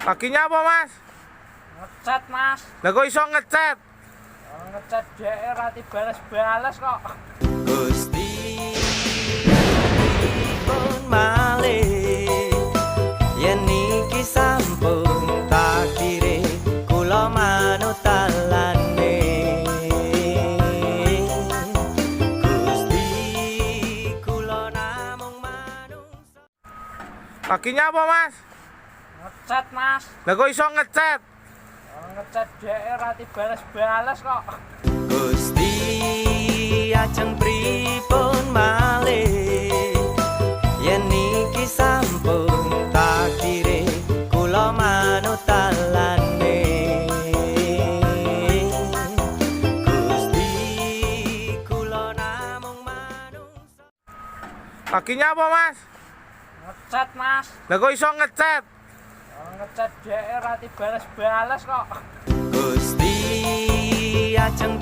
Lakinya apa, Mas? Ngecat, Mas. Lah kok iso ngecat? Ngecat dhek ora dibales-bales kok. Gusti pun malih yen niki sampun takdire kula manut talane. Gusti kula namung manungsa. Lakinya apa, Mas? Ngecat, Mas. Lah kok iso ngecat? Ngecat dhek ora dibales-bales kok. Gusti ajeng pripun malih yen niki sampun takdire kula manut talane. Gusti kula namung manungsa. Lakinya apa, Mas? Ngecat, Mas. Lah kok iso ngecat? Ngecat dhek ora dibales-bales kok. Gusti ajeng